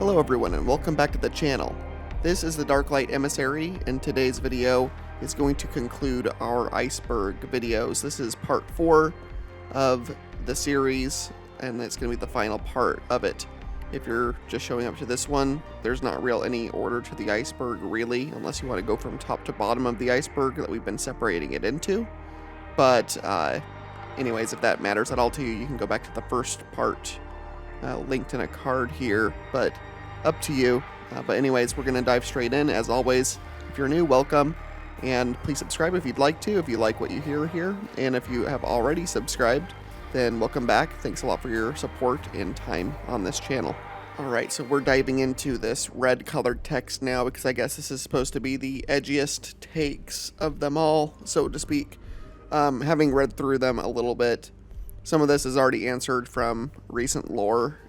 Hello everyone and welcome back to the channel. This is the Darklight Emissary, and today's video is going to conclude our Iceberg videos. This is part 4 of the series, and it's going to be the final part of it. If you're just showing up to this one, there's not any order to the iceberg really, unless you want to go from top to bottom of the iceberg that we've been separating it into. But anyways, if that matters at all to you, you can go back to the first part linked in a card here, but up to you. But anyways, we're going to dive straight in. As always, if you're new, welcome, and please subscribe if you'd like to, if you like what you hear here. And if you have already subscribed, then welcome back. Thanks a lot for your support and time on this channel. Alright, so we're diving into this red colored text now, because I guess this is supposed to be the edgiest takes of them all, so to speak. Having read through them a little bit, some of this is already answered from recent lore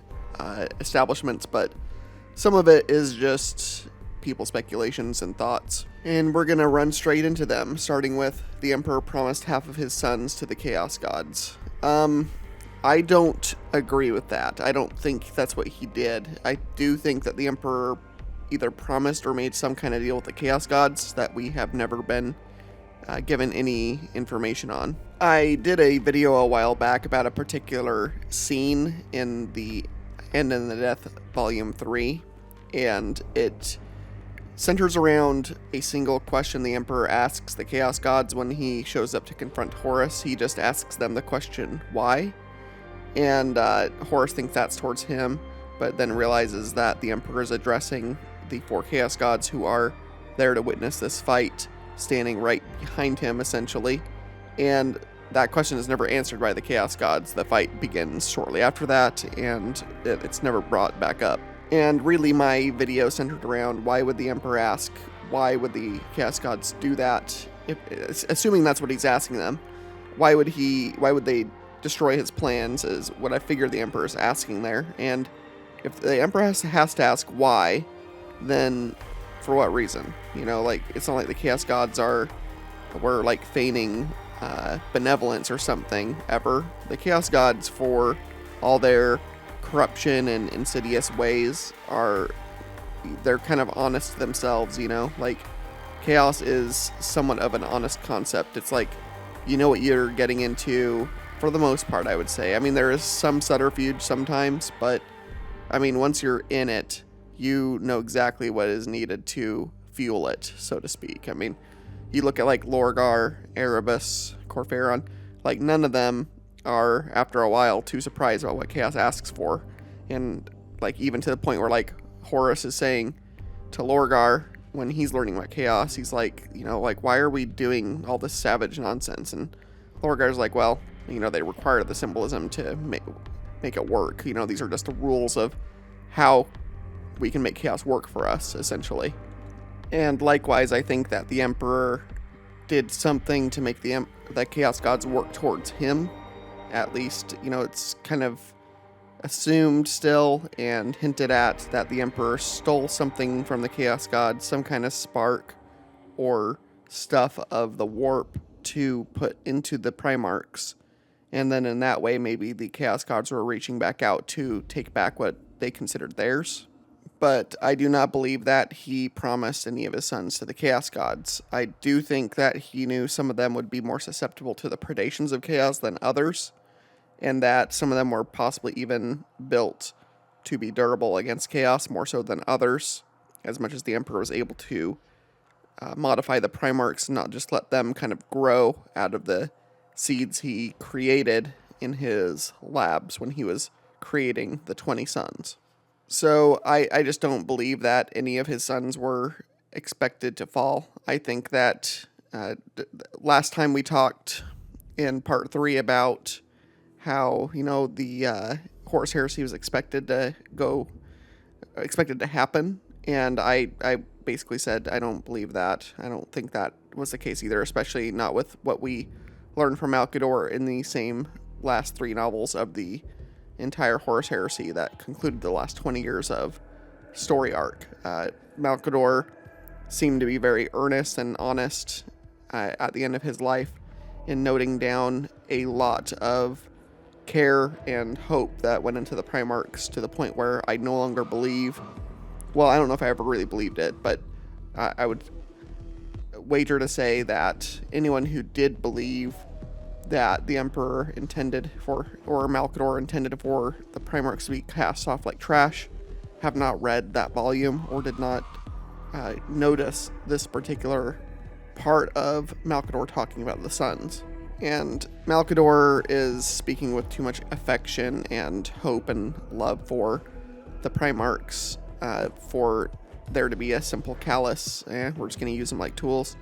establishments, but some of it is just people's speculations and thoughts. And we're gonna run straight into them, starting with the Emperor promised half of his sons to the Chaos Gods. I don't agree with that. I don't think that's what he did. I do think that the Emperor either promised or made some kind of deal with the Chaos Gods that we have never been given any information on. I did a video a while back about a particular scene in the End in the Death Volume 3, and it centers around a single question the Emperor asks the Chaos Gods when he shows up to confront Horus. He just asks them the question, why? And Horus thinks that's towards him, but then realizes that the Emperor is addressing the 4 Chaos Gods who are there to witness this fight, standing right behind him, essentially. And that question is never answered by the Chaos Gods. The fight begins shortly after that, and it's never brought back up. And really, my video centered around why would the Emperor ask, why would the Chaos Gods do that? Assuming that's what he's asking them, why would they destroy his plans, is what I figure the Emperor is asking there. And if the Emperor has to ask why, then for what reason? You know, like, it's not like the Chaos Gods were like feigning benevolence or something ever. The Chaos Gods, for all their corruption and insidious ways, they're kind of honest themselves, you know? Like, chaos is somewhat of an honest concept. It's like, you know what you're getting into for the most part, I would say. I mean, there is some subterfuge sometimes, but I mean, once you're in it, you know exactly what is needed to fuel it, so to speak. I mean, you look at like Lorgar, Erebus, Corpheron, like none of them are, after a while, too surprised about what Chaos asks for. And like, even to the point where like Horus is saying to Lorgar, when he's learning about Chaos, he's like, you know, like, why are we doing all this savage nonsense? And Lorgar's like, well, you know, they require the symbolism to make it work. You know, these are just the rules of how we can make Chaos work for us, essentially. And likewise, I think that the Emperor did something to make the Chaos Gods work towards him. At least, you know, it's kind of assumed still and hinted at that the Emperor stole something from the Chaos Gods, some kind of spark or stuff of the warp to put into the primarchs. And then in that way, maybe the Chaos Gods were reaching back out to take back what they considered theirs. But I do not believe that he promised any of his sons to the Chaos Gods. I do think that he knew some of them would be more susceptible to the predations of chaos than others, and that some of them were possibly even built to be durable against chaos more so than others, as much as the Emperor was able to modify the primarchs and not just let them kind of grow out of the seeds he created in his labs when he was creating the 20 sons. So I just don't believe that any of his sons were expected to fall. I think that last time we talked in part 3 about how, you know, the Horus Heresy was expected to happen, and I basically said I don't believe that. I don't think that was the case either, especially not with what we learned from Malcador in the same last 3 novels of the entire Horus Heresy that concluded the last 20 years of story arc. Malcador seemed to be very earnest and honest at the end of his life in noting down a lot of care and hope that went into the primarchs to the point where I no longer believe, well, I don't know if I ever really believed it, but I would wager to say that anyone who did believe that the Emperor intended for, or Malcador intended for, the primarchs to be cast off like trash, have not read that volume or did not notice this particular part of Malcador talking about the sons. And Malcador is speaking with too much affection and hope and love for the primarchs for there to be a simple callous, we're just going to use them like tools.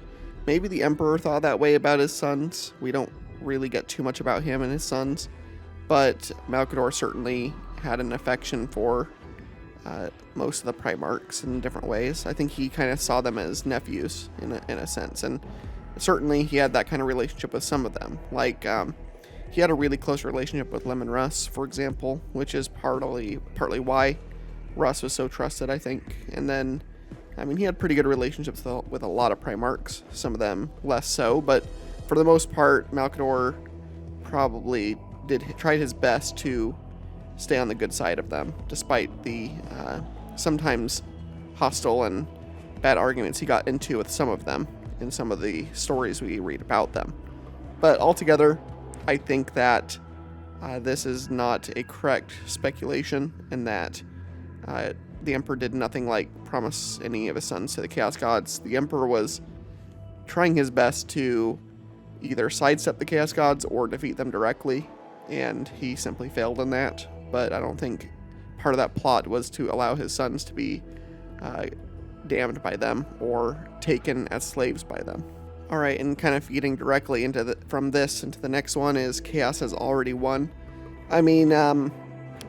Maybe the Emperor thought that way about his sons. We don't really get too much about him and his sons, but Malcador certainly had an affection for most of the primarchs in different ways. I think he kind of saw them as nephews in a sense, and certainly he had that kind of relationship with some of them. Like he had a really close relationship with Lemon Russ, for example, which is partly why Russ was so trusted, I think. And then, I mean, he had pretty good relationships with a lot of primarchs, some of them less so, but for the most part, Malcador probably tried his best to stay on the good side of them, despite the sometimes hostile and bad arguments he got into with some of them in some of the stories we read about them. But altogether, I think that this is not a correct speculation, and that the Emperor did nothing like promise any of his sons to the Chaos Gods. The Emperor was trying his best to either sidestep the Chaos Gods or defeat them directly, and he simply failed in that. But I don't think part of that plot was to allow his sons to be damned by them or taken as slaves by them. Alright, and kind of feeding directly from this into the next one is Chaos has already won. I mean,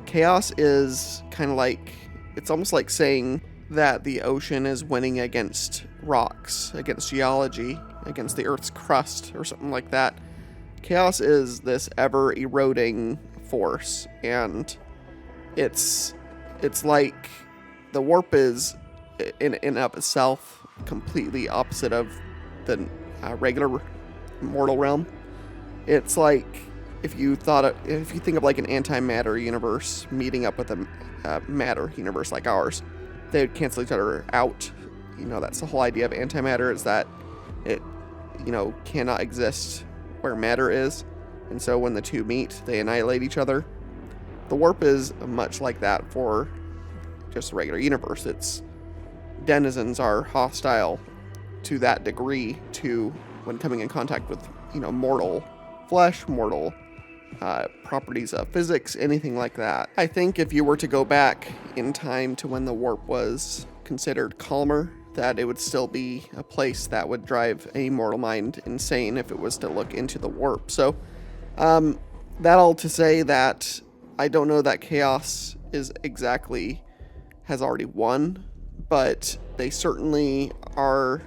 Chaos is kind of like, it's almost like saying that the ocean is winning against rocks, against geology, against the Earth's crust, or something like that. Chaos is this ever-eroding force, and it's like the warp is, in and of itself, completely opposite of the regular mortal realm. It's like if you think of like an antimatter universe meeting up with a matter universe like ours, they would cancel each other out. You know, that's the whole idea of antimatter, is that it, cannot exist where matter is, and so when the two meet, they annihilate each other. The warp is much like that for just the regular universe. Its denizens are hostile to that degree to when coming in contact with, mortal flesh, mortal properties of physics, anything like that. I think if you were to go back in time to when the warp was considered calmer, that it would still be a place that would drive a mortal mind insane if it was to look into the warp. So, that all to say that I don't know that Chaos has already won, but they certainly are.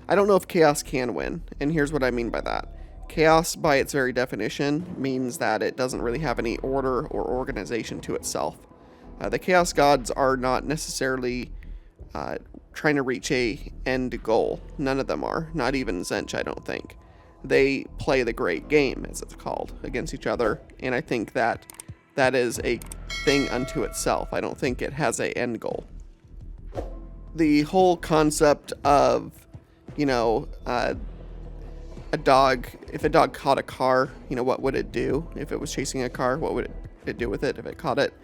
I don't know if Chaos can win, and here's what I mean by that. Chaos, by its very definition, means that it doesn't really have any order or organization to itself. The Chaos Gods are not necessarily trying to reach a end goal. None of them are. Not even Zench, I don't think. They play the great game, as it's called, against each other, and I think that is a thing unto itself. I don't think it has an end goal. The whole concept of, a dog, if a dog caught a car, what would it do? If it was chasing a car, what would it do with it if it caught it?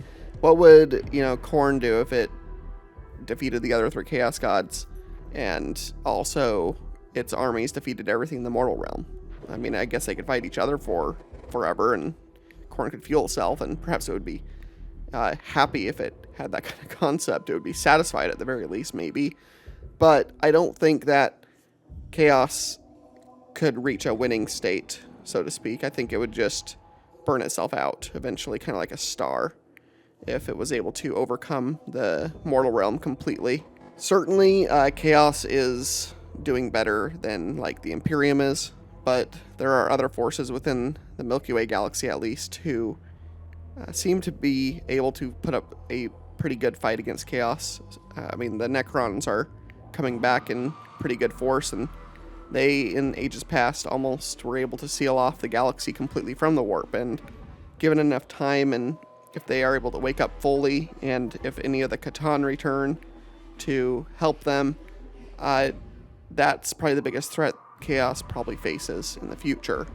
What would, Khorne do if it defeated the other three Chaos Gods, and also its armies defeated everything in the mortal realm? I mean, I guess they could fight each other for forever, and Khorne could fuel itself, and perhaps it would be happy if it had that kind of concept. It would be satisfied at the very least, maybe. But I don't think that Chaos could reach a winning state, so to speak. I think it would just burn itself out eventually, kind of like a star, if it was able to overcome the mortal realm completely. Certainly, Chaos is doing better than, like, the Imperium is, but there are other forces within the Milky Way galaxy, at least, who seem to be able to put up a pretty good fight against Chaos. I mean, the Necrons are coming back in pretty good force, and they, in ages past, almost were able to seal off the galaxy completely from the warp, and given enough time, and if they are able to wake up fully, and if any of the Catan return to help them, that's probably the biggest threat Chaos probably faces in the future.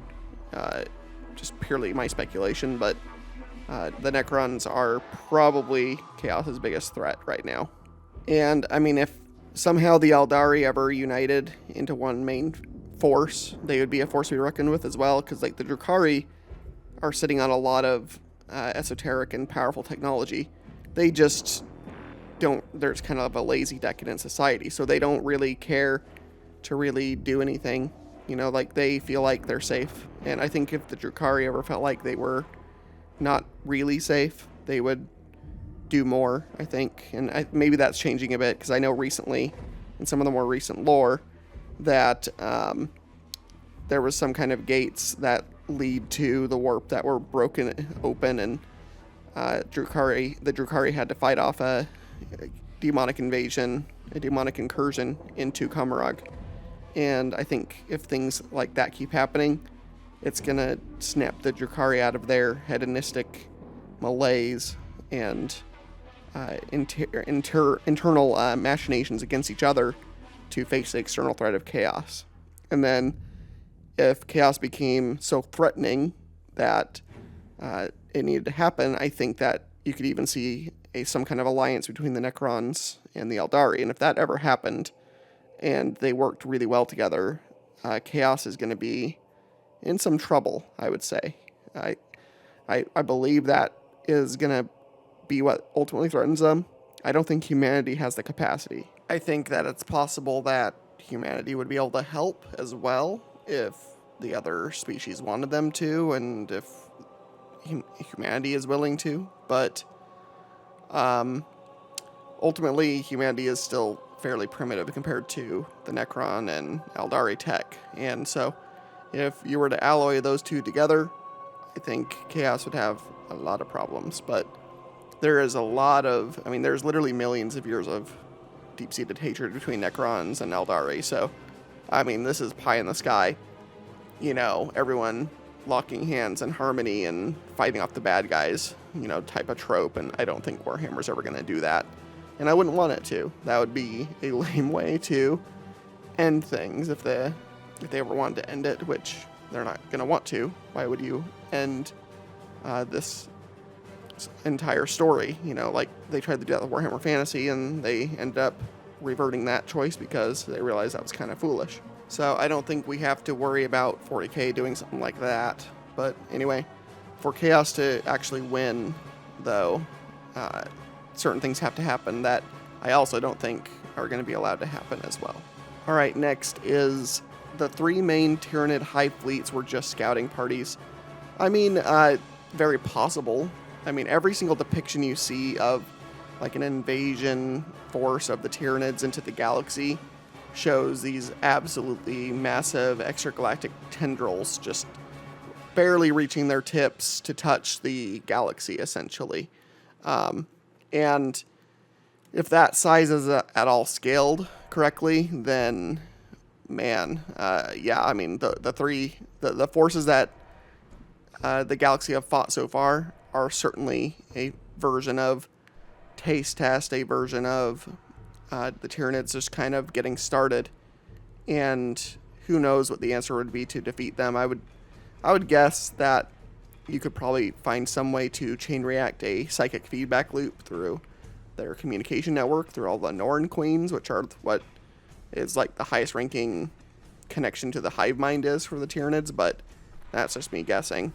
Just purely my speculation, but the Necrons are probably Chaos's biggest threat right now. And, I mean, if somehow the Eldari ever united into one main force, they would be a force to be reckoned with as well, because, like, the Drukhari are sitting on a lot of esoteric and powerful technology. They just don't, there's kind of a lazy, decadent society, so they don't really care to really do anything. You know, like, they feel like they're safe. And I think if the Drukhari ever felt like they were not really safe, they would do more, I think. And maybe that's changing a bit, because I know recently, in some of the more recent lore, that there was some kind of gates that lead to the warp that were broken open, and the Drukhari had to fight off a demonic invasion, a demonic incursion into Kamarag. And I think if things like that keep happening, it's going to snap the Drukhari out of their hedonistic malaise and internal machinations against each other to face the external threat of chaos. And then if chaos became so threatening that it needed to happen, I think that you could even see some kind of alliance between the Necrons and the Eldari. And if that ever happened and they worked really well together, chaos is going to be in some trouble, I would say. I believe that is going to be what ultimately threatens them. I don't think humanity has the capacity. I think that it's possible that humanity would be able to help as well if the other species wanted them to, and if humanity is willing to. But ultimately, humanity is still fairly primitive compared to the Necron and Eldari tech. And so if you were to alloy those two together, I think chaos would have a lot of problems. But there is a lot of, I mean, there's literally millions of years of deep-seated hatred between Necrons and Eldari. So, I mean, this is pie in the sky. You know, everyone locking hands in harmony and fighting off the bad guys, you know, type of trope. And I don't think Warhammer's ever going to do that. And I wouldn't want it to. That would be a lame way to end things if they ever wanted to end it, which they're not going to want to. Why would you end this entire story? You know, like they tried to do that with Warhammer Fantasy, and they ended up reverting that choice because they realized that was kind of foolish. So I don't think we have to worry about 40k doing something like that. But anyway, for Chaos to actually win, though, certain things have to happen that I also don't think are going to be allowed to happen as well. All right, next is the three main Tyranid hive fleets were just scouting parties. I mean, very possible. I mean, every single depiction you see of like an invasion force of the Tyranids into the galaxy shows these absolutely massive extragalactic tendrils just barely reaching their tips to touch the galaxy, essentially. And if that size is at all scaled correctly, then man, yeah, I mean, the forces that the galaxy have fought so far are certainly a version of Taste Test, a version of the Tyranids just kind of getting started. And who knows what the answer would be to defeat them. I would guess that you could probably find some way to chain react a psychic feedback loop through their communication network, through all the Norn Queens, which are what is like the highest ranking connection to the hive mind is for the Tyranids, but that's just me guessing.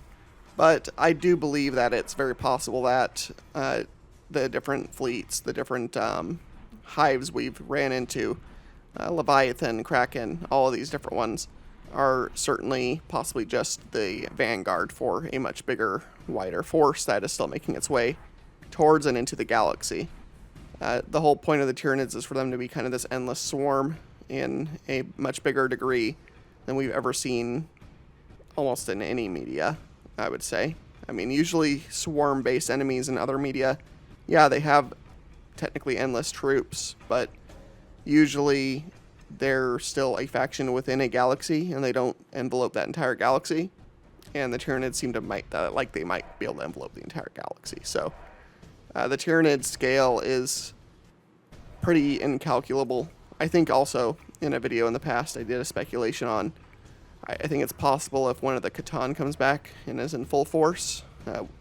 But I do believe that it's very possible that the different fleets, the different hives we've ran into, Leviathan, Kraken, all of these different ones, are certainly possibly just the vanguard for a much bigger, wider force that is still making its way towards and into the galaxy. The whole point of the Tyranids is for them to be kind of this endless swarm in a much bigger degree than we've ever seen almost in any media, I would say. I mean, usually swarm-based enemies in other media, yeah, they have technically endless troops, but usually they're still a faction within a galaxy, and they don't envelope that entire galaxy. and the Tyranids seem to like they might be able to envelope the entire galaxy. So the Tyranid scale is pretty incalculable. I think also in a video in the past I did a speculation on, I think it's possible if one of the Catan comes back and is in full force,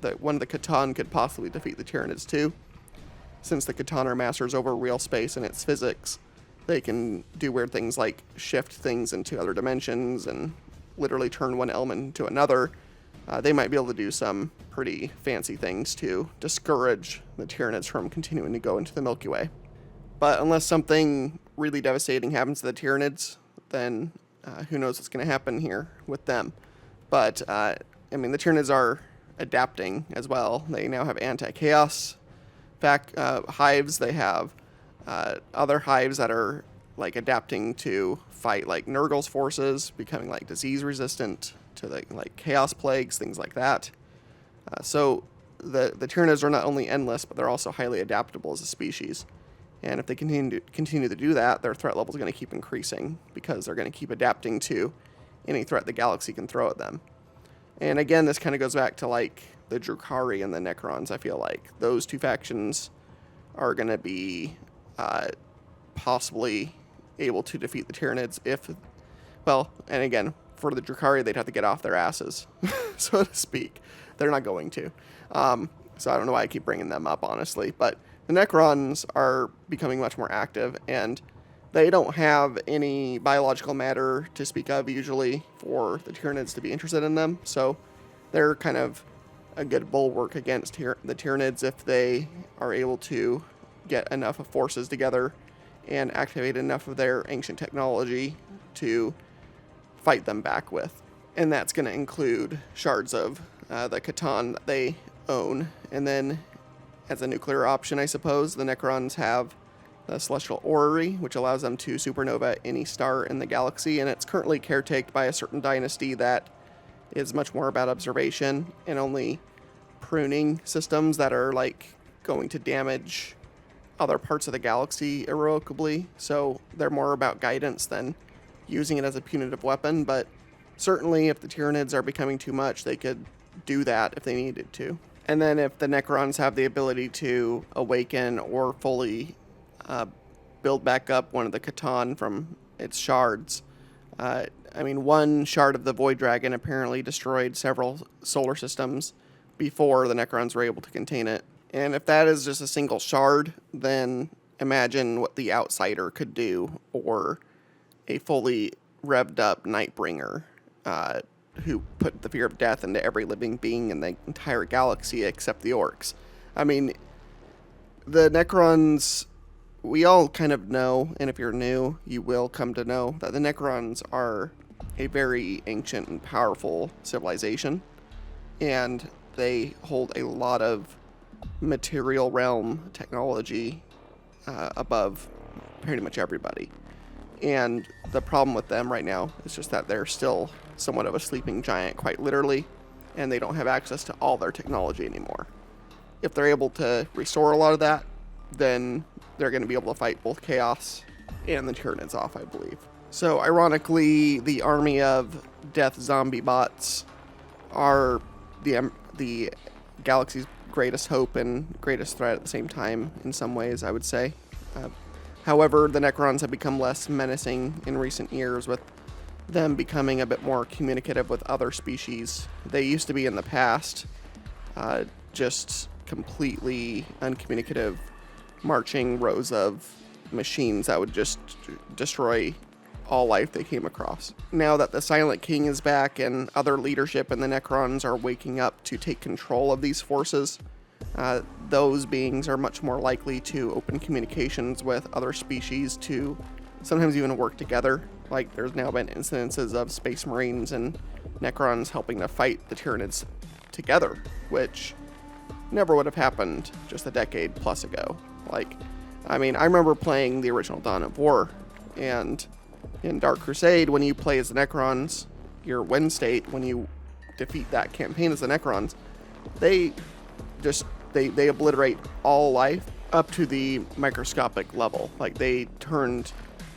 that one of the Catan could possibly defeat the Tyranids too. Since the Catan are masters over real space and its physics, they can do weird things like shift things into other dimensions and literally turn one element into another. They might be able to do some pretty fancy things to discourage the Tyranids from continuing to go into the Milky Way. But unless something really devastating happens to the Tyranids, then who knows what's going to happen here with them. But, I mean, the Tyranids are adapting as well. They now have anti-chaos hives. They have other hives that are, like, adapting to fight, like, Nurgle's forces, becoming, like, disease-resistant to, like chaos plagues, things like that. So the Tyranids are not only endless, but they're also highly adaptable as a species. And if they continue to do that, their threat level is going to keep increasing because they're going to keep adapting to any threat the galaxy can throw at them. And again, this kind of goes back to like the Drukhari and the Necrons. I feel like those two factions are going to be possibly able to defeat the Tyranids and again, for the Drukhari, they'd have to get off their asses, so to speak. They're not going to. So I don't know why I keep bringing them up, honestly, but the Necrons are becoming much more active, and they don't have any biological matter to speak of, usually, for the Tyranids to be interested in them. So they're kind of a good bulwark against the Tyranids if they are able to get enough of forces together and activate enough of their ancient technology to fight them back with. And that's going to include shards of the Catan that they own, and then as a nuclear option, I suppose, the Necrons have the Celestial Orrery, which allows them to supernova any star in the galaxy, and it's currently caretaked by a certain dynasty that is much more about observation and only pruning systems that are like going to damage other parts of the galaxy irrevocably. So they're more about guidance than using it as a punitive weapon, but certainly if the Tyranids are becoming too much, they could do that if they needed to. And then if the Necrons have the ability to awaken or fully build back up one of the Catan from its shards, one shard of the Void Dragon apparently destroyed several solar systems before the Necrons were able to contain it. And if that is just a single shard, then imagine what the Outsider could do, or a fully revved up Nightbringer, who put the fear of death into every living being in the entire galaxy except the orcs. I mean, the Necrons, we all kind of know, and if you're new, you will come to know, that the Necrons are a very ancient and powerful civilization, and they hold a lot of material realm technology above pretty much everybody. And the problem with them right now is just that they're still somewhat of a sleeping giant, quite literally, and they don't have access to all their technology anymore. If they're able to restore a lot of that, then they're going to be able to fight both Chaos and the Tyranids off, I believe. So, ironically, the army of death zombie bots are the galaxy's greatest hope and greatest threat at the same time, in some ways, I would say. However, the Necrons have become less menacing in recent years, with them becoming a bit more communicative with other species. They used to be in the past just completely uncommunicative, marching rows of machines that would just destroy all life they came across. Now that the Silent King is back and other leadership in the Necrons are waking up to take control of these forces, those beings are much more likely to open communications with other species to sometimes even work together. Like, there's now been incidences of Space Marines and Necrons helping to fight the Tyranids together, which never would have happened just a decade plus ago. I remember playing the original Dawn of War, and in Dark Crusade, when you play as the Necrons, your win state, when you defeat that campaign as the Necrons, they obliterate all life up to the microscopic level. Like, they turned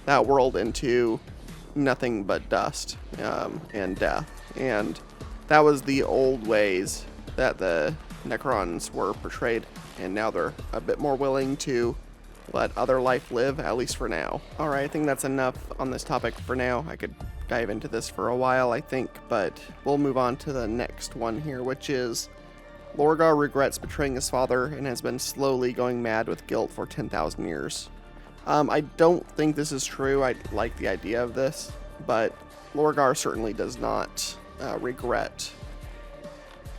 that world into nothing but dust and death. And that was the old ways that the Necrons were portrayed, and now they're a bit more willing to let other life live, at least for now. Alright, I think that's enough on this topic for now. I could dive into this for a while, I think, but we'll move on to the next one here, which is Lorgar regrets betraying his father and has been slowly going mad with guilt for 10,000 years. I don't think this is true. I like the idea of this, but Lorgar certainly does not regret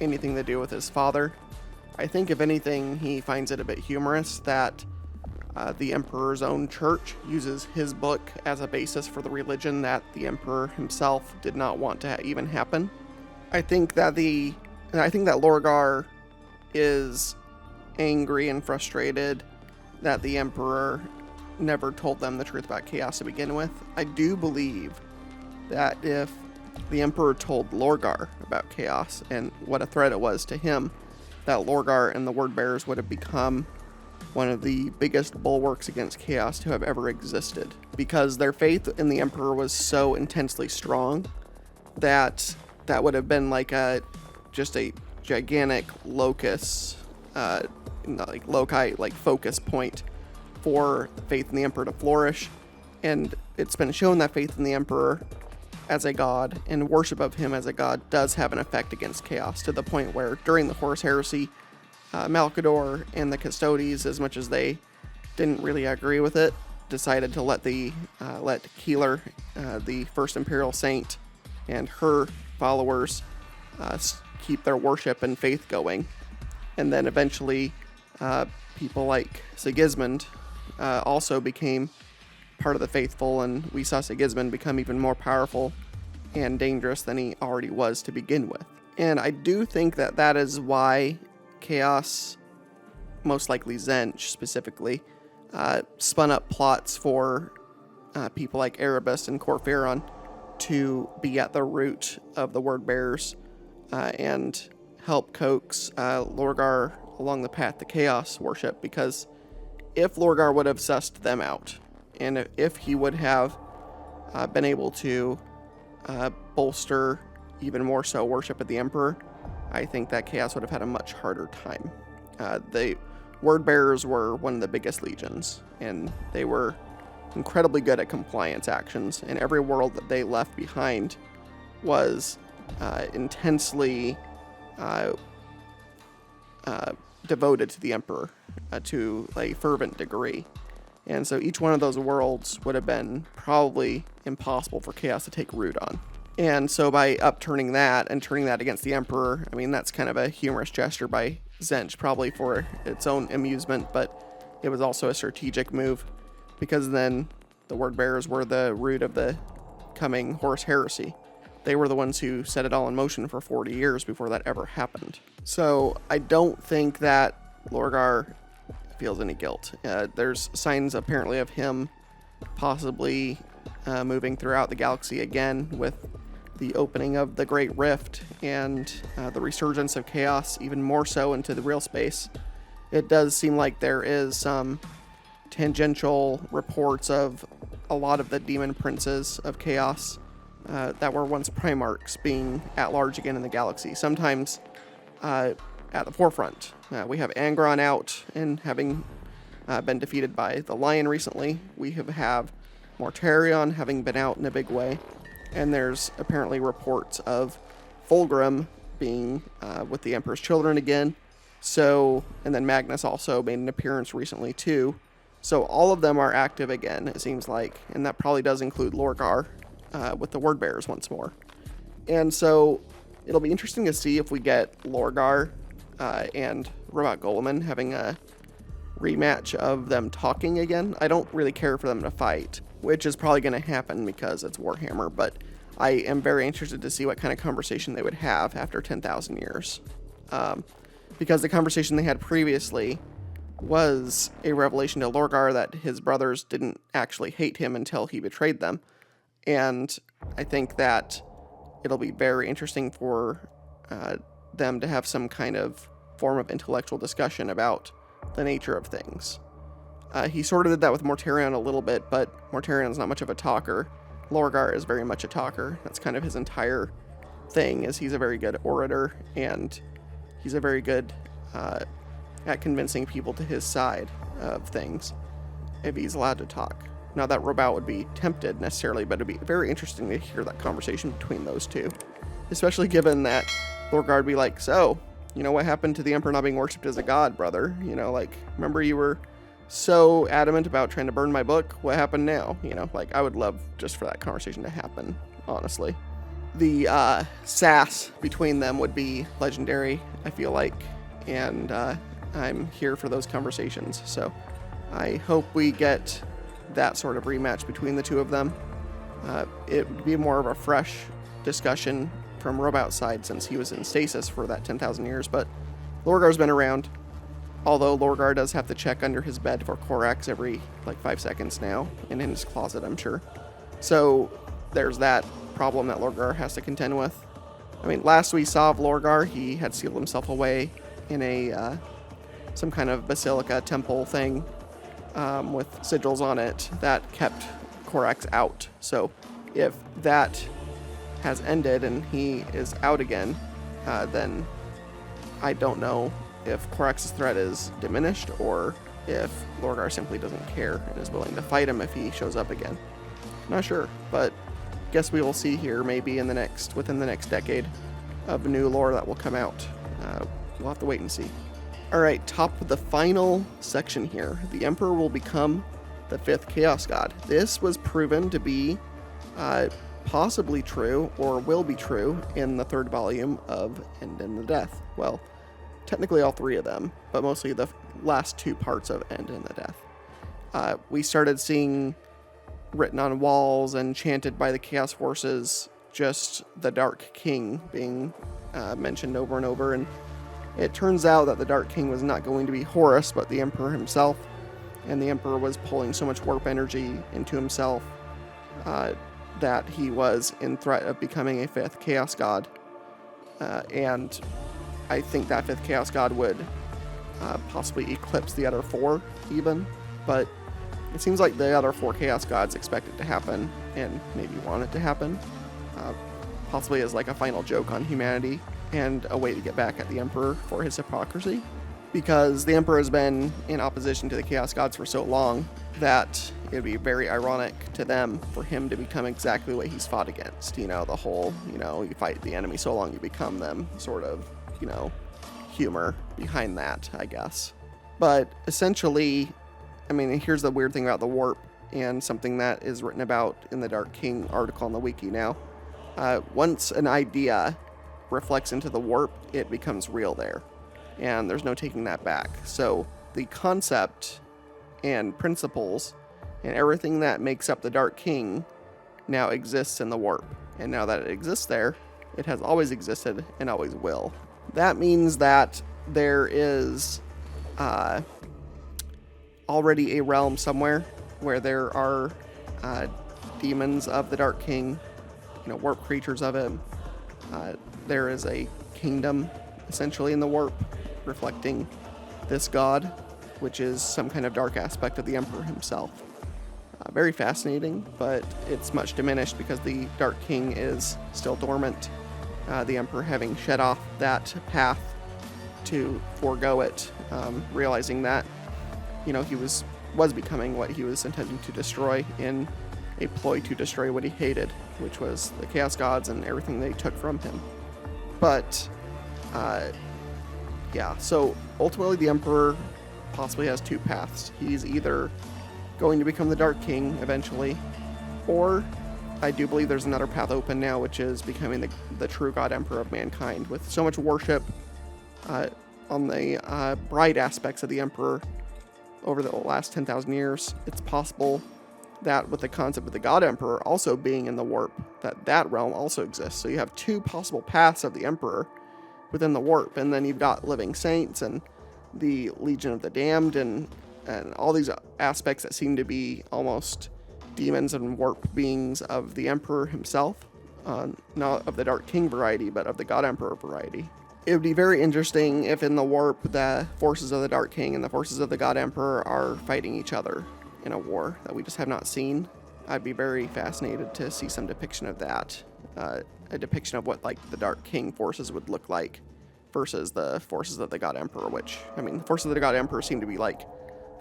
anything to do with his father. I think, if anything, he finds it a bit humorous that the Emperor's own church uses his book as a basis for the religion that the Emperor himself did not want to even happen. I think that Lorgar is angry and frustrated that the Emperor never told them the truth about chaos to begin with. I do believe that if the Emperor told Lorgar about chaos and what a threat it was to him, that Lorgar and the Word Bearers would have become one of the biggest bulwarks against chaos to have ever existed, because their faith in the Emperor was so intensely strong that would have been like just a gigantic locus, focus point for faith in the Emperor to flourish. And it's been shown that faith in the Emperor as a god and worship of him as a god does have an effect against chaos, to the point where during the Horus Heresy, Malcador and the Custodes, as much as they didn't really agree with it, decided to let Keeler, the first Imperial Saint, and her followers keep their worship and faith going. And then eventually people like Sigismund also became part of the faithful, and we saw Sigismund become even more powerful and dangerous than he already was to begin with. And I do think that that is why Chaos, most likely Tzeentch specifically, spun up plots for people like Erebus and Corpheron to be at the root of the Word Bearers and help coax Lorgar along the path to chaos worship. Because if Lorgar would have sussed them out, and if he would have been able to bolster even more so worship of the Emperor, I think that chaos would have had a much harder time. The Word Bearers were one of the biggest legions, and they were incredibly good at compliance actions, and every world that they left behind was intensely devoted to the Emperor to a fervent degree. And so each one of those worlds would have been probably impossible for chaos to take root on. And so by upturning that and turning that against the Emperor, I mean, that's kind of a humorous gesture by Tzeentch, probably for its own amusement, but it was also a strategic move, because then the Word Bearers were the root of the coming Horus Heresy. They were the ones who set it all in motion for 40 years before that ever happened. So I don't think that Lorgar feels any guilt. There's signs apparently of him possibly moving throughout the galaxy again with the opening of the Great Rift and the resurgence of chaos even more so into the real space. It does seem like there is some tangential reports of a lot of the demon princes of chaos that were once primarchs being at large again in the galaxy, sometimes at the forefront. We have Angron out and having been defeated by the Lion recently. We have Mortarion having been out in a big way. And there's apparently reports of Fulgrim being with the Emperor's children again. So, and then Magnus also made an appearance recently too. So all of them are active again, it seems like. And that probably does include Lorgar with the Word Bearers once more. And so it'll be interesting to see if we get Lorgar and Robot Goleman having a rematch of them talking again. I don't really care for them to fight, which is probably going to happen because it's Warhammer, but I am very interested to see what kind of conversation they would have after 10,000 years. Because the conversation they had previously was a revelation to Lorgar that his brothers didn't actually hate him until he betrayed them. And I think that it'll be very interesting for them to have some kind of form of intellectual discussion about the nature of things. He sort of did that with Mortarion a little bit, but Mortarion's not much of a talker. Lorgar is very much a talker. That's kind of his entire thing, is he's a very good orator, and he's a very good at convincing people to his side of things, if he's allowed to talk. Not that Robout would be tempted necessarily, but it'd be very interesting to hear that conversation between those two. Especially given that Lorgar would be like, so, you know, what happened to the Emperor not being worshipped as a god, brother? You know, like, remember you were so adamant about trying to burn my book? What happened now? You know, like, I would love just for that conversation to happen, honestly. The sass between them would be legendary, I feel like, and I'm here for those conversations. So I hope we get that sort of rematch between the two of them. It would be more of a fresh discussion from Robout's side, since he was in stasis for that 10,000 years, but Lorgar's been around, although Lorgar does have to check under his bed for Corax every, like, 5 seconds now, and in his closet, I'm sure. So there's that problem that Lorgar has to contend with. I mean, last we saw of Lorgar, he had sealed himself away in a some kind of basilica temple thing with sigils on it that kept Corax out. So if that has ended and he is out again, then I don't know if Corax's threat is diminished or if Lorgar simply doesn't care and is willing to fight him if he shows up again. Not sure, but guess we will see here maybe within the next decade of new lore that will come out. We'll have to wait and see. Alright, top of the final section here. The Emperor will become the 5th Chaos God. This was proven to be possibly true, or will be true, in the 3rd volume of End in the Death. Well, technically all 3 of them, but mostly the last 2 parts of End in the Death. We started seeing written on walls and chanted by the Chaos Forces just the Dark King being mentioned over and over, and it turns out that the Dark King was not going to be Horus, but the Emperor himself, and the Emperor was pulling so much warp energy into himself that he was in threat of becoming a 5th Chaos God. And I think that 5th Chaos God would possibly eclipse the other 4 even, but it seems like the other 4 Chaos Gods expect it to happen and maybe want it to happen, possibly as like a final joke on humanity and a way to get back at the Emperor for his hypocrisy, because the Emperor has been in opposition to the Chaos Gods for so long that it would be very ironic to them for him to become exactly what he's fought against. You know, the whole, you know, you fight the enemy so long you become them sort of, you know, humor behind that, I guess. But essentially, I mean, here's the weird thing about the warp, and something that is written about in the Dark King article on the wiki now. Once an idea reflects into the warp, it becomes real there, and there's no taking that back. So the concept and principles and everything that makes up the Dark King now exists in the warp, and now that it exists there, it has always existed and always will. That means that there is already a realm somewhere where there are demons of the Dark King, you know, warp creatures of him. There is a kingdom essentially in the warp reflecting this god, which is some kind of dark aspect of the Emperor himself. Very fascinating, but it's much diminished because the Dark King is still dormant. The Emperor having shed off that path to forego it, realizing that, you know, he was becoming what he was intending to destroy in a ploy to destroy what he hated, which was the Chaos Gods and everything they took from him. But, yeah, so ultimately the Emperor possibly has 2 paths. He's either going to become the Dark King eventually, or I do believe there's another path open now, which is becoming the true God Emperor of mankind. With so much worship on the bright aspects of the Emperor over the last 10,000 years, it's possible that with the concept of the God Emperor also being in the warp, that realm also exists. So you have 2 possible paths of the Emperor within the warp, and then you've got living saints and the Legion of the Damned and all these aspects that seem to be almost demons and warp beings of the Emperor himself, not of the Dark King variety, but of the God Emperor variety. It would be very interesting if in the warp the forces of the Dark King and the forces of the God Emperor are fighting each other in a war that we just have not seen. I'd be very fascinated to see some depiction of that. A depiction of what, like, the Dark King forces would look like versus the forces of the God Emperor, which, I mean, the forces of the God Emperor seem to be like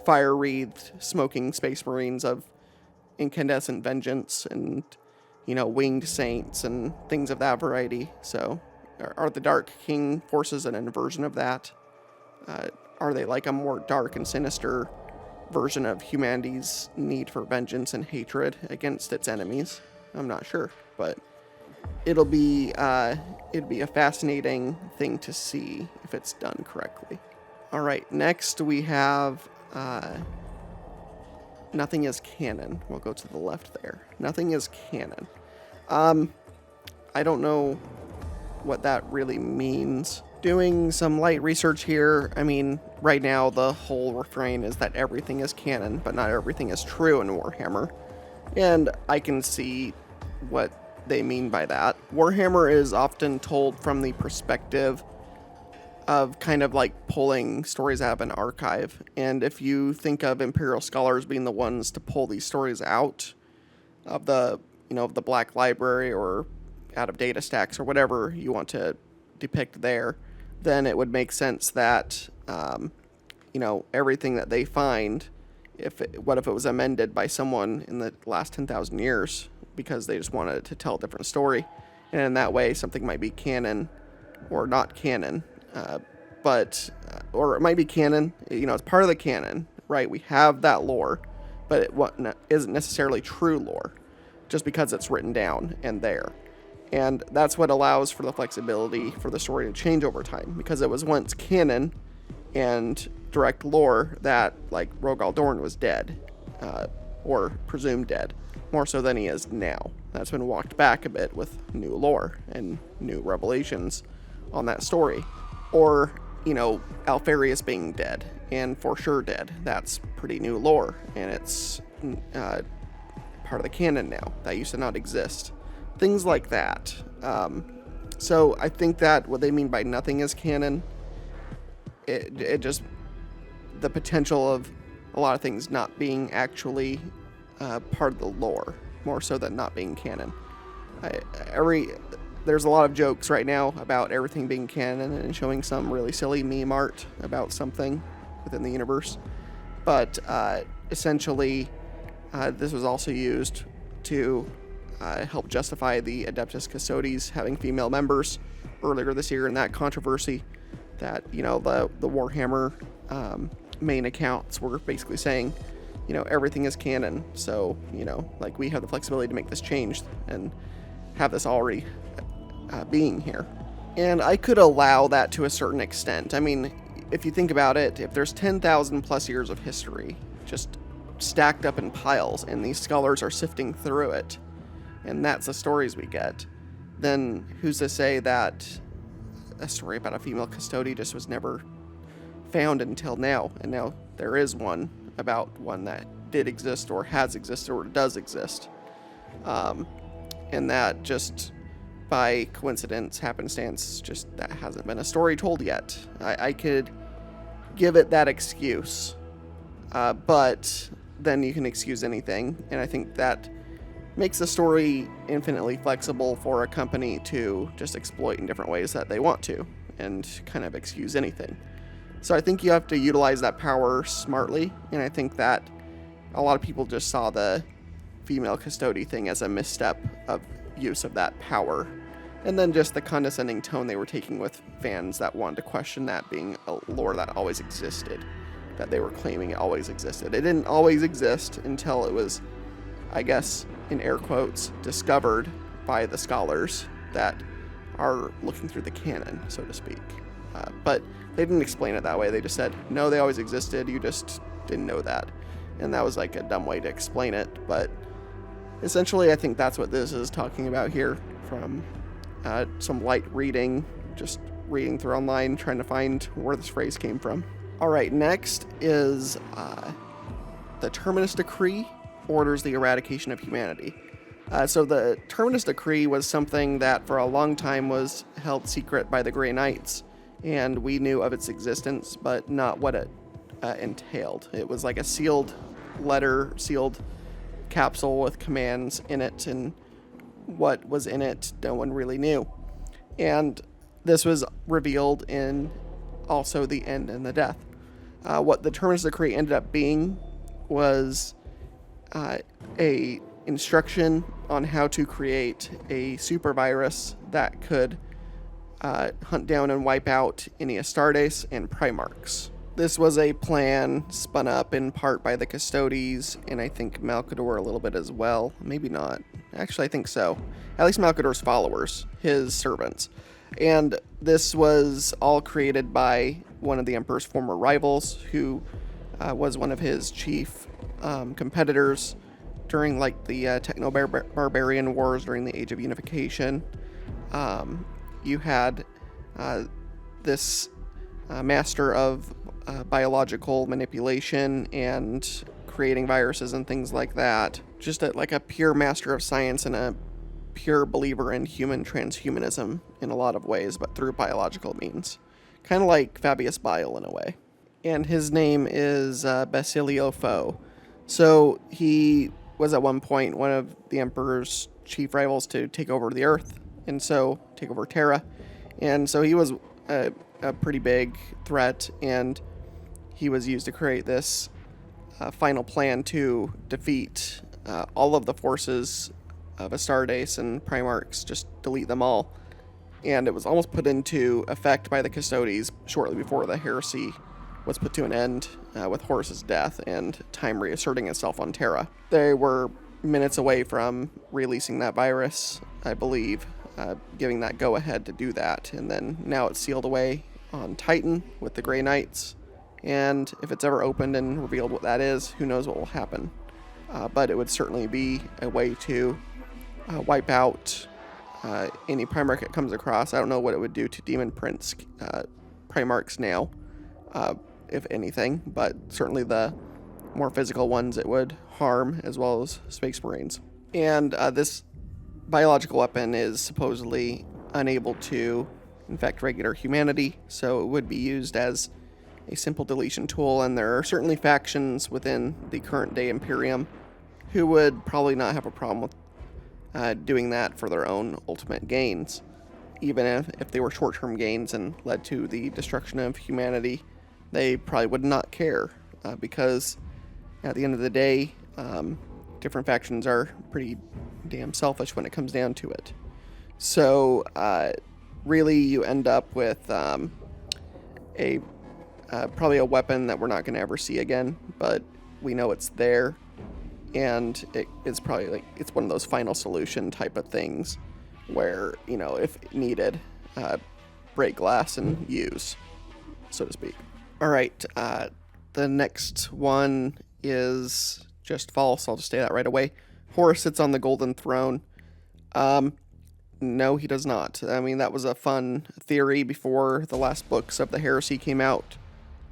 fire-wreathed, smoking space marines of incandescent vengeance and, you know, winged saints and things of that variety. So, are the Dark King forces an inversion of that? Are they like a more dark and sinister version of humanity's need for vengeance and hatred against its enemies? I'm not sure, but it'd be a fascinating thing to see if it's done correctly. All right, next we have nothing is canon. We'll go to the left there. Nothing is canon. I don't know what that really means. Doing some light research here, I mean, right now the whole refrain is that everything is canon, but not everything is true in Warhammer. And I can see what they mean by that. Warhammer is often told from the perspective of kind of like pulling stories out of an archive. And if you think of Imperial scholars being the ones to pull these stories out of the, you know, of the Black Library or out of data stacks or whatever you want to depict there, then it would make sense that, you know, everything that they find, what if it was amended by someone in the last 10,000 years because they just wanted to tell a different story. And in that way, something might be canon or not canon. Or it might be canon, you know, it's part of the canon, right? We have that lore, but it isn't necessarily true lore just because it's written down and there. And that's what allows for the flexibility for the story to change over time, because it was once canon and direct lore that, like, Rogal Dorn was dead, or presumed dead, more so than he is now. That's been walked back a bit with new lore and new revelations on that story. Or, you know, Alfarius being dead, and for sure dead. That's pretty new lore, and it's part of the canon now. That used to not exist. Things like that. So I think that what they mean by nothing is canon, it just, the potential of a lot of things not being actually part of the lore, more so than not being canon. There's a lot of jokes right now about everything being canon and showing some really silly meme art about something within the universe. But essentially, this was also used to help justify the Adeptus Custodes having female members earlier this year in that controversy that, you know, the Warhammer main accounts were basically saying, you know, everything is canon. So, you know, like, we have the flexibility to make this change and have this already being here. And I could allow that to a certain extent. I mean, if you think about it, if there's 10,000 plus years of history just stacked up in piles and these scholars are sifting through it, and that's the stories we get, then who's to say that a story about a female custody just was never found until now? And now there is one about one that did exist or has existed or does exist. And that just by coincidence, happenstance, just that hasn't been a story told yet. I could give it that excuse, but then you can excuse anything, and I think that makes the story infinitely flexible for a company to just exploit in different ways that they want to, and kind of excuse anything. So I think you have to utilize that power smartly, and I think that a lot of people just saw the female custody thing as a misstep of use of that power, and then just the condescending tone they were taking with fans that wanted to question that being a lore that always existed, that they were claiming it always existed. It didn't always exist until it was, I guess, in air quotes, discovered by the scholars that are looking through the canon, so to speak. But they didn't explain it that way. They just said, no, they always existed, you just didn't know that. And that was like a dumb way to explain it, but essentially I think that's what this is talking about here, from some light reading, just reading through online, trying to find where this phrase came from. Alright, next is the Terminus Decree orders the eradication of humanity. So the Terminus Decree was something that for a long time was held secret by the Grey Knights, and we knew of its existence, but not what it entailed. It was like a sealed letter, sealed capsule with commands in it, and what was in it, no one really knew. And this was revealed in also the end and the death. What the Terminus Decree ended up being was a instruction on how to create a super virus that could hunt down and wipe out any Astartes and primarchs. This was a plan spun up in part by the Custodes, and I think Malcador a little bit as well. Maybe not. Actually, I think so. At least Malcador's followers, his servants. And this was all created by one of the Emperor's former rivals, who was one of his chief competitors during like the Techno-Barbarian Wars during the Age of Unification. You had this master of biological manipulation and creating viruses and things like that. Just like a pure master of science and a pure believer in human transhumanism in a lot of ways, but through biological means. Kind of like Fabius Bile in a way. And his name is Basilio Foe. So he was at one point one of the Emperor's chief rivals to take over the Earth, and so take over Terra. And so he was a pretty big threat, and he was used to create this final plan to defeat all of the forces of Astartes and Primarchs, just delete them all. And it was almost put into effect by the Custodes shortly before the heresy was put to an end with Horus's death and time reasserting itself on Terra. They were minutes away from releasing that virus, I believe, giving that go-ahead to do that. And then now it's sealed away on Titan with the Grey Knights. And if it's ever opened and revealed what that is, who knows what will happen. But it would certainly be a way to wipe out any Primarch it comes across. I don't know what it would do to Demon Prince Primarchs now, if anything, but certainly the more physical ones it would harm, as well as Space Marines. And this biological weapon is supposedly unable to infect regular humanity, so it would be used as a simple deletion tool, and there are certainly factions within the current day Imperium who would probably not have a problem with doing that for their own ultimate gains, even if they were short-term gains and led to the destruction of humanity. They probably would not care, because at the end of the day, different factions are pretty damn selfish when it comes down to it. So really you end up with probably a weapon that we're not going to ever see again, but we know it's there, and it's probably like it's one of those final solution type of things where, you know, if needed, break glass and use, so to speak. All right, the next one is just false. I'll just say that right away. Horus sits on the golden throne. No, he does not. I mean, that was a fun theory before the last books of the Heresy came out,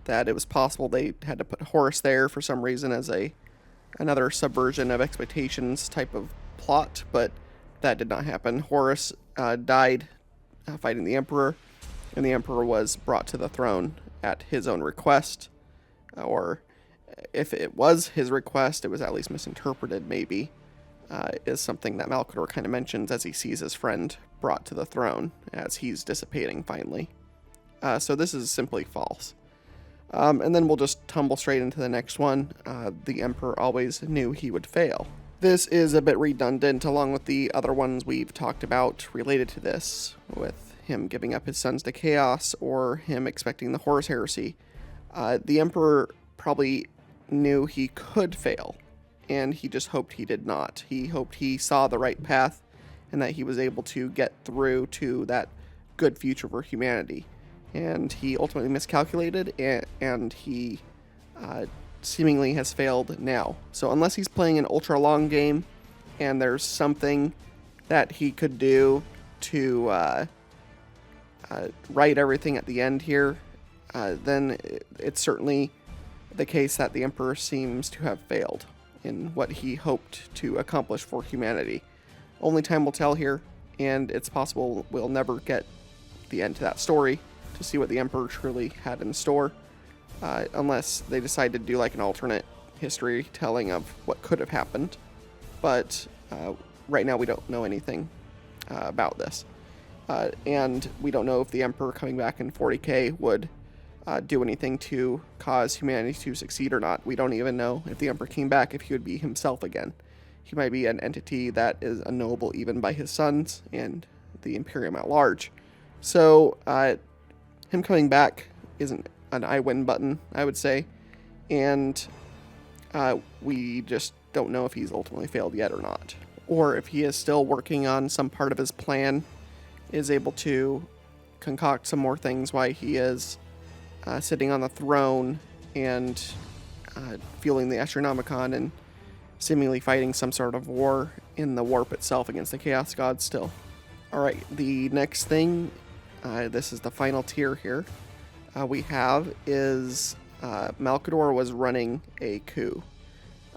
that it was possible they had to put Horus there for some reason as another subversion of expectations type of plot, but that did not happen. Horus died fighting the Emperor, and the Emperor was brought to the throne at his own request, or if it was his request, it was at least misinterpreted, maybe, is something that Malcador kind of mentions as he sees his friend brought to the throne as he's dissipating finally. So this is simply false. And then we'll just tumble straight into the next one. The Emperor always knew he would fail. This is a bit redundant along with the other ones we've talked about related to this, with him giving up his sons to chaos or him expecting the Horus heresy. The Emperor probably knew he could fail, and he just hoped he did not. He hoped he saw the right path and that he was able to get through to that good future for humanity. And he ultimately miscalculated, and he seemingly has failed now. So unless he's playing an ultra long game and there's something that he could do to right everything at the end here, then it's certainly the case that the Emperor seems to have failed in what he hoped to accomplish for humanity. Only time will tell here, and it's possible we'll never get the end to that story to see what the Emperor truly had in store, unless they decide to do like an alternate history telling of what could have happened. but right now we don't know anything about this. And we don't know if the Emperor coming back in 40k would do anything to cause humanity to succeed or not. We don't even know if the Emperor came back, if he would be himself again. He might be an entity that is unknowable even by his sons and the Imperium at large. So him coming back isn't an I win button, I would say. And we just don't know if he's ultimately failed yet or not. Or if he is still working on some part of his plan, is able to concoct some more things why he is sitting on the throne and fueling the Astronomicon and seemingly fighting some sort of war in the warp itself against the Chaos Gods still. Alright, the next thing, this is the final tier here, we have is Malcador was running a coup.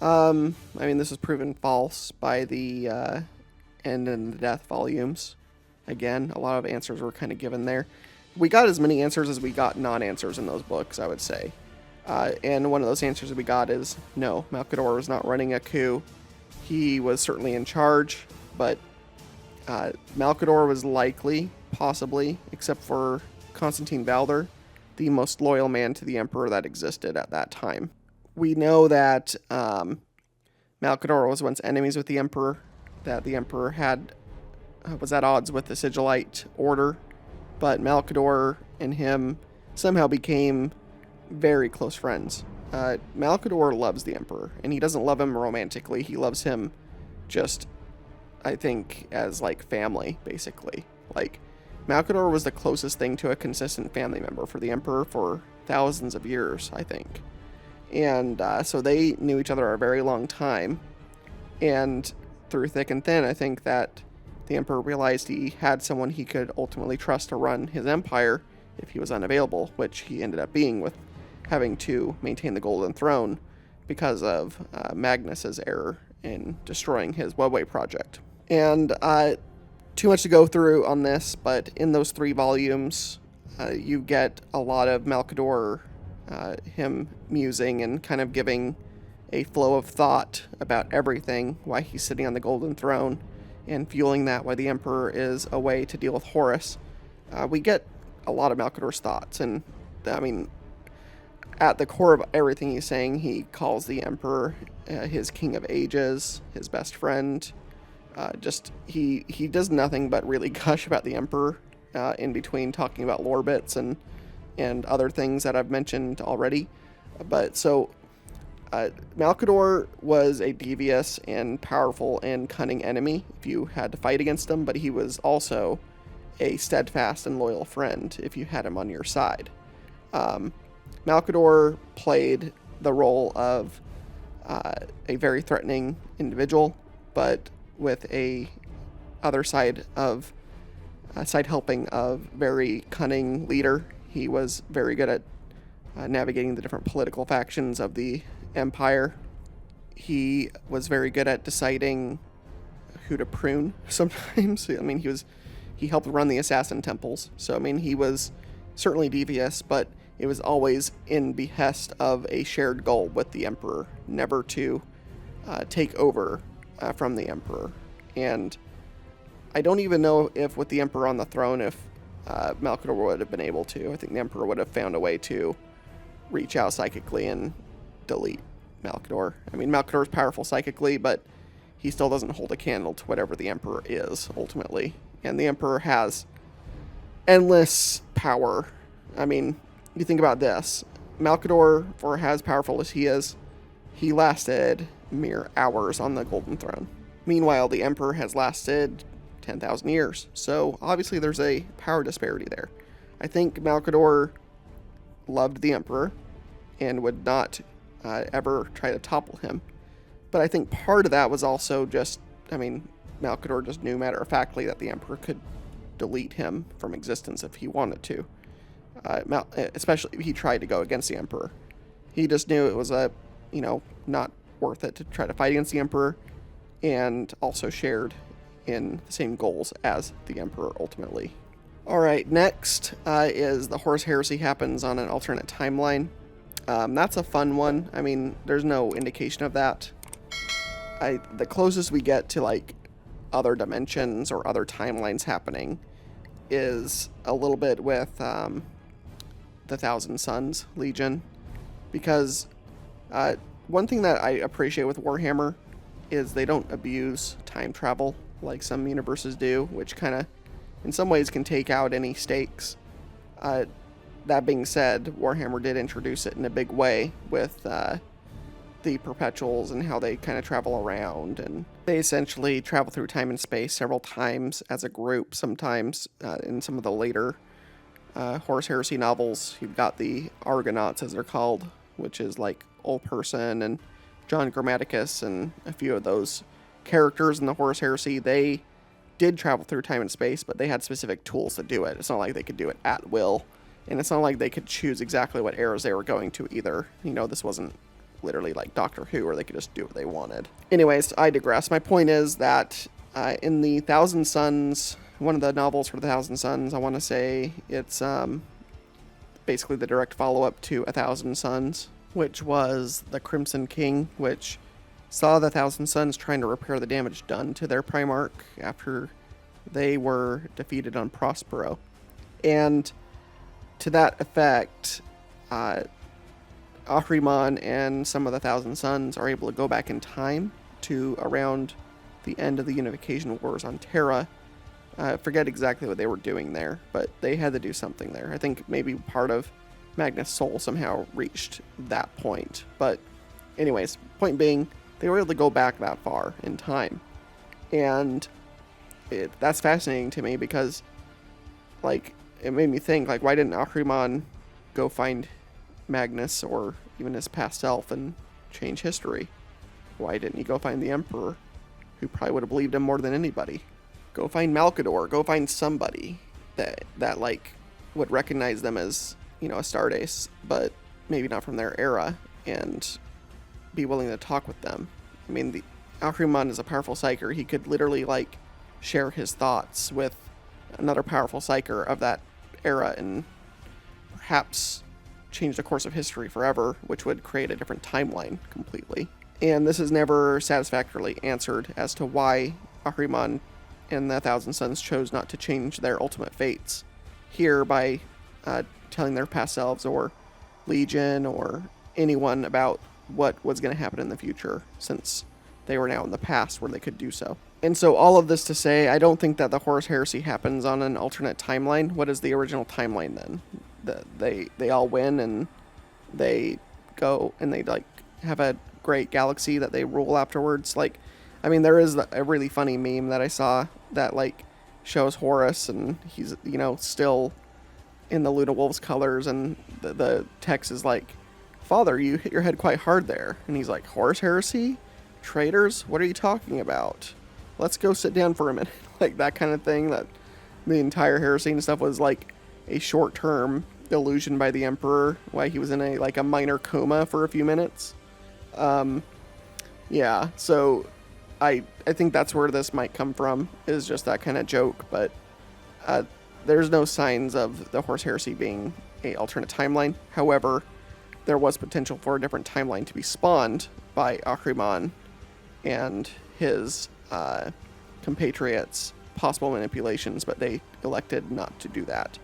I mean, this is proven false by the End and the Death volumes. Again, a lot of answers were kind of given there. We got as many answers as we got non-answers in those books, I would say. And one of those answers that we got is, no, Malcador was not running a coup. He was certainly in charge, but Malcador was likely, possibly, except for Constantine Valder, the most loyal man to the Emperor that existed at that time. We know that Malcador was once enemies with the Emperor, that the Emperor was at odds with the Sigillite Order, but Malcador and him somehow became very close friends. Malcador loves the Emperor, and he doesn't love him romantically. He loves him just, I think, as like family, basically. Like, Malcador was the closest thing to a consistent family member for the Emperor for thousands of years, I think. And so they knew each other a very long time. And through thick and thin, I think that the Emperor realized he had someone he could ultimately trust to run his empire if he was unavailable, which he ended up being with having to maintain the Golden Throne because of Magnus's error in destroying his Webway project. And too much to go through on this, but in those 3 volumes, you get a lot of Malcador, him musing and kind of giving a flow of thought about everything, why he's sitting on the Golden Throne, and fueling that why the Emperor is away to deal with Horus. We get a lot of Malcador's thoughts, and I mean, at the core of everything he's saying, he calls the Emperor his King of Ages, his best friend. He does nothing but really gush about the Emperor in between talking about lore bits and other things that I've mentioned already. But so Malcador was a devious and powerful and cunning enemy if you had to fight against him, but he was also a steadfast and loyal friend if you had him on your side. Malcador played the role of a very threatening individual, but with a other side helping of very cunning leader. He was very good at navigating the different political factions of the Empire. He was very good at deciding who to prune sometimes. I mean, he helped run the assassin temples. So, I mean, he was certainly devious, but it was always in behest of a shared goal with the Emperor, never to take over from the Emperor. And I don't even know if with the Emperor on the throne, if Malcador would have been able to. I think the Emperor would have found a way to reach out psychically and delete Malcador. I mean, Malcador's powerful psychically, but he still doesn't hold a candle to whatever the Emperor is, ultimately. And the Emperor has endless power. I mean, you think about this. Malcador, for as powerful as he is, he lasted mere hours on the Golden Throne. Meanwhile, the Emperor has lasted 10,000 years. So, obviously, there's a power disparity there. I think Malcador loved the Emperor and would not ever try to topple him. But I think part of that was also just, I mean, Malcador just knew matter-of-factly that the Emperor could delete him from existence if he wanted to. Especially if he tried to go against the Emperor. He just knew it was not worth it to try to fight against the Emperor, and also shared in the same goals as the Emperor ultimately. Alright, next is the Horus Heresy happens on an alternate timeline. That's a fun one. I mean, there's no indication of that. the closest we get to like other dimensions or other timelines happening is a little bit with the Thousand Suns Legion, because one thing that I appreciate with Warhammer is they don't abuse time travel like some universes do, which kind of in some ways can take out any stakes. That being said, Warhammer did introduce it in a big way with the perpetuals and how they kind of travel around, and they essentially travel through time and space several times as a group. Sometimes in some of the later Horus Heresy novels, you've got the Argonauts, as they're called, which is like Old Person and John Grammaticus and a few of those characters in the Horus Heresy. They did travel through time and space, but they had specific tools to do it. It's not like they could do it at will, and it's not like they could choose exactly what eras they were going to either. You know, this wasn't literally like Doctor Who, where they could just do what they wanted. Anyways, I digress. My point is that in the Thousand Suns, one of the novels for the Thousand Suns, I want to say it's basically the direct follow-up to A Thousand Suns, which was the Crimson King, which saw the Thousand Suns trying to repair the damage done to their primarch after they were defeated on Prospero. And to that effect, Ahriman and some of the Thousand Suns are able to go back in time to around the end of the Unification Wars on Terra. I forget exactly what they were doing there, but they had to do something there. I think maybe part of Magnus' soul somehow reached that point. But anyways, point being, they were able to go back that far in time. And that's fascinating to me because, like, it made me think, like, why didn't Ahriman go find Magnus or even his past self and change history? Why didn't he go find the Emperor, who probably would have believed him more than anybody? Go find Malkador. Go find somebody that like would recognize them as, you know, Astartes, but maybe not from their era, and be willing to talk with them. I mean, the Ahriman is a powerful psyker. He could literally like share his thoughts with another powerful psyker of that era and perhaps change the course of history forever, which would create a different timeline completely. And this is never satisfactorily answered as to why Ahriman and the Thousand Suns chose not to change their ultimate fates here by telling their past selves or Legion or anyone about what was going to happen in the future, since they were now in the past where they could do so. And so all of this to say, I don't think that the Horus Heresy happens on an alternate timeline. What is the original timeline then? They all win and they go and they like have a great galaxy that they rule afterwards. Like, I mean, there is a really funny meme that I saw that like shows Horus and he's, you know, still in the Ludawolf's colors, and the text is like, "Father, you hit your head quite hard there." And he's like, "Horus Heresy? Traitors? What are you talking about? Let's go sit down for a minute." Like that kind of thing. That the entire heresy and stuff was like a short-term illusion by the Emperor, why he was in a minor coma for a few minutes. Yeah, so I think that's where this might come from, is just that kind of joke, but there's no signs of the Horus Heresy being a alternate timeline. However, there was potential for a different timeline to be spawned by Ahriman and his compatriots' possible manipulations, but they elected not to do that.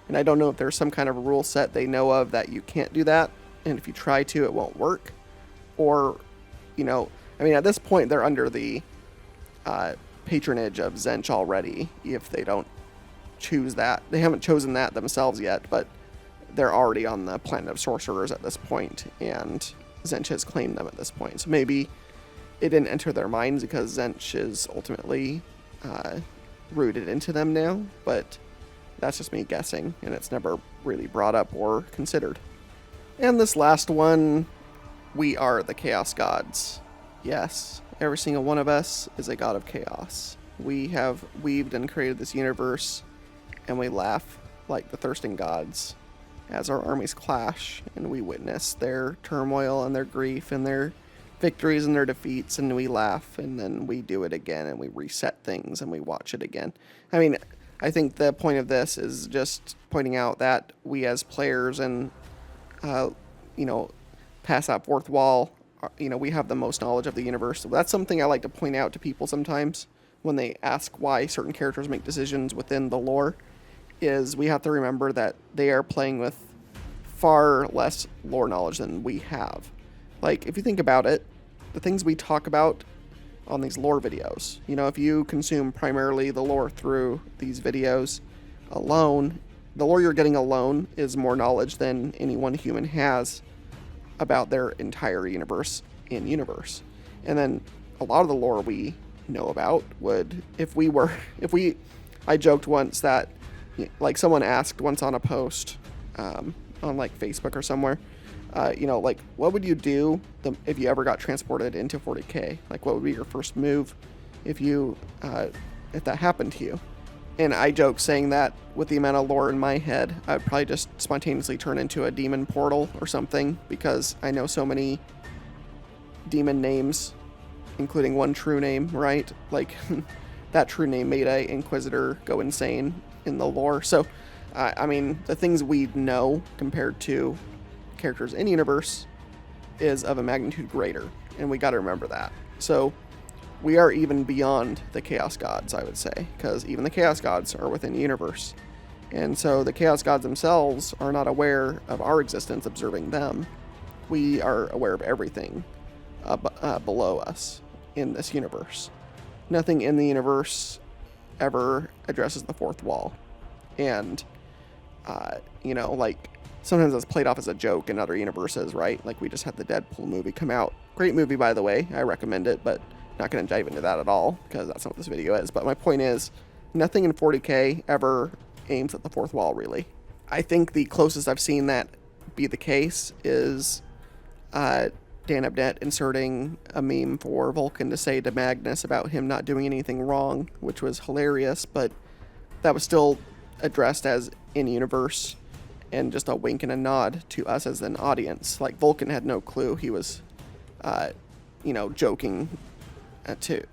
And I don't know if there's some kind of a rule set they know of that you can't do that, and if you try to, it won't work. Or, you know, I mean, at this point, they're under the patronage of Tzeentch already, if they don't choose that. They haven't chosen that themselves yet, but they're already on the planet of sorcerers at this point, and Tzeentch has claimed them at this point. So maybe it didn't enter their minds because Tzeentch is ultimately rooted into them now, but that's just me guessing, and it's never really brought up or considered. And this last one, we are the Chaos Gods. Yes, every single one of us is a god of chaos. We have weaved and created this universe, and we laugh like the thirsting gods as our armies clash, and we witness their turmoil and their grief and their victories and their defeats, and we laugh, and then we do it again, and we reset things, and we watch it again. I mean, I think the point of this is just pointing out that we as players and, pass that fourth wall we have the most knowledge of the universe. So that's something I like to point out to people sometimes when they ask why certain characters make decisions within the lore, is we have to remember that they are playing with far less lore knowledge than we have. Like, if you think about it, the things we talk about on these lore videos, if you consume primarily the lore through these videos alone, the lore you're getting alone is more knowledge than any one human has about their entire universe in universe. And then a lot of the lore we know about would, I joked once that, like, someone asked once on a post on like Facebook or somewhere, like, what would you do if you ever got transported into 40k? Like, what would be your first move if that happened to you? And I joke saying that with the amount of lore in my head, I'd probably just spontaneously turn into a demon portal or something, because I know so many demon names, including one true name, right? Like, that true name made a Inquisitor go insane in the lore. So, I mean, the things we know compared to characters in universe is of a magnitude greater, and we got to remember that. So we are even beyond the Chaos Gods, I would say, because even the Chaos Gods are within the universe. And so the Chaos Gods themselves are not aware of our existence observing them. We are aware of everything below us in this universe. Nothing in the universe ever addresses the fourth wall. And, like, sometimes it's played off as a joke in other universes, right? Like, we just had the Deadpool movie come out. Great movie, by the way. I recommend it, but not going to dive into that at all, because that's not what this video is. But my point is, nothing in 40k ever aims at the fourth wall, really. I think the closest I've seen that be the case is Dan Abnett inserting a meme for Vulcan to say to Magnus about him not doing anything wrong, which was hilarious, but that was still addressed as in-universe and just a wink and a nod to us as an audience. Like, Vulcan had no clue he was, joking to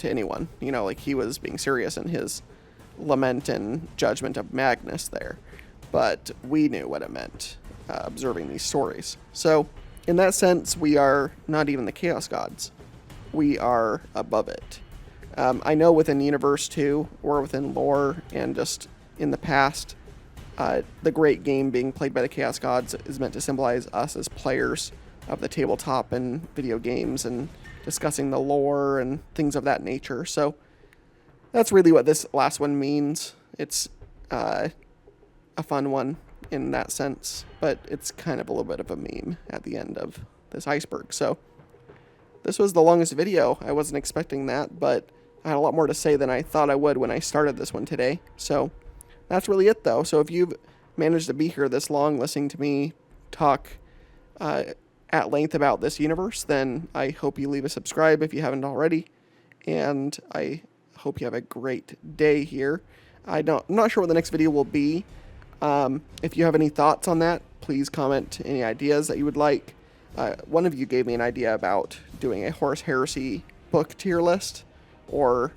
anyone. Like, he was being serious in his lament and judgment of Magnus there. But we knew what it meant, observing these stories. So, in that sense, we are not even the Chaos Gods. We are above it. I know within the universe, too, or within lore, and just in the past, the great game being played by the Chaos Gods is meant to symbolize us as players of the tabletop and video games and discussing the lore and things of that nature. So that's really what this last one means. It's a fun one in that sense, but it's kind of a little bit of a meme at the end of this Iceberg. So this was the longest video. I wasn't expecting that, but I had a lot more to say than I thought I would when I started this one today. So that's really it, though. So if you've managed to be here this long listening to me talk at length about this universe, then I hope you leave a subscribe if you haven't already. And I hope you have a great day here. I'm not sure what the next video will be. If you have any thoughts on that, please comment any ideas that you would like. One of you gave me an idea about doing a Horus Heresy book tier list, or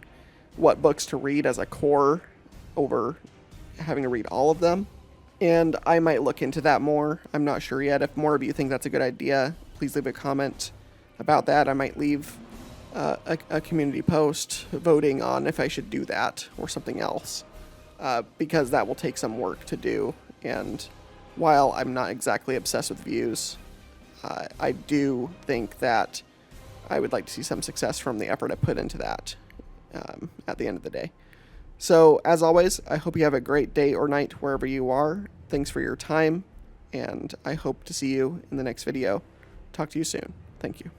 what books to read as a core over having to read all of them. And I might look into that more. I'm not sure yet. If more of you think that's a good idea, please leave a comment about that. I might leave a community post voting on if I should do that or something else, because that will take some work to do. And while I'm not exactly obsessed with views, I do think that I would like to see some success from the effort I put into that at the end of the day. So, as always, I hope you have a great day or night wherever you are. Thanks for your time, and I hope to see you in the next video. Talk to you soon. Thank you.